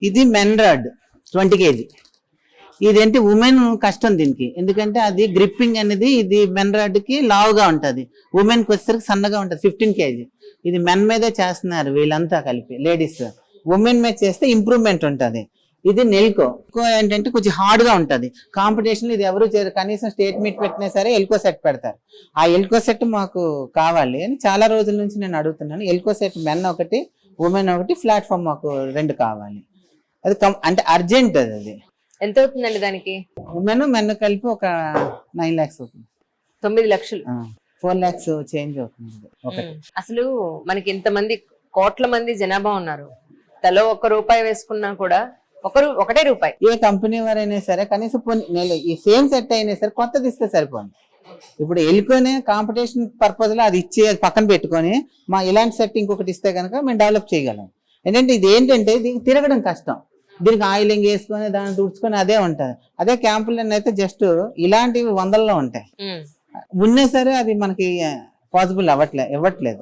ఇది men rod 20 kg. ఇదేంటి women కష్టం దీనికి, ఎందుకంటే అది గ్రిప్పింగ్ అనేది ఇది మెన్ రాడ్ కి లావుగా ఉంటది, ఉమెన్ కి వచ్చేసరికి సన్నగా ఉంటది. 15 kg. ఇది మెన్ మీదే చేస్తున్నారు వీళ్ళంతా కలిపి, లేడీస్. ఉమెన్ మీద చేస్తే ఇంప్రూవ్మెంట్ ఉంటది. ఇది నెల్కో ఏంటంటే కొంచెం హార్డ్ గా ఉంటది. కాంపిటీషన్ ఇది ఎవరు చేయరు, కనీసం స్టేట్ మీట్ పెట్టినా సరే ఎల్కో సెట్ పెడతారు. ఆ ఎల్కో సెట్ మాకు కావాలి అని చాలా రోజుల నుంచి నేను అడుగుతున్నాను. ఎల్కో సెట్ మెన్ ఒకటి, ఉమెన్ ఒకటి, ప్లాట్ఫామ్ మాకు 2 కావాలి. అది అంటే అర్జెంట్ అది. ఎంత అవుతుందండి దానికి? ఉమెన్ మెన్ కలిపి ఒక 9 lakhs అవుతుంది. 9 లక్షలు. 4 lakhs చేంజ్ అవుతుంది ఒకటి. అసలు మనకి ఇంతమంది కోట్ల మంది జనాభా ఉన్నారు, తలో 1 రూపాయి వేసుకున్నా కూడా ఒకటే రూపాయి. ఏ కంపెనీ వారైనా సరే కనీసం ఈ సేమ్ సెట్ అయినా సరే కొత్తది ఇస్తే సరిపోయింది. ఇప్పుడు వెళ్ళుకొని కాంపిటీషన్ పర్పస్ లో అది ఇచ్చి అది పక్కన పెట్టుకొని మా ఇలాంటి సెట్ ఇంకొకటి ఇస్తే కనుక మేము డెవలప్ చేయగలం. ఏంటంటే ఇది ఏంటంటే దీనికి తిరగడం కష్టం, దీనికి ఆయిలింగ్ వేసుకొని దాన్ని తుడుచుకొని అదే ఉంటది. అదే క్యాంపుల్లో అయితే జస్ట్ ఇలాంటివి 100లో ఉంటాయి. ఉన్నా సరే అది మనకి పాసిబుల్ ఇవ్వట్లేదు.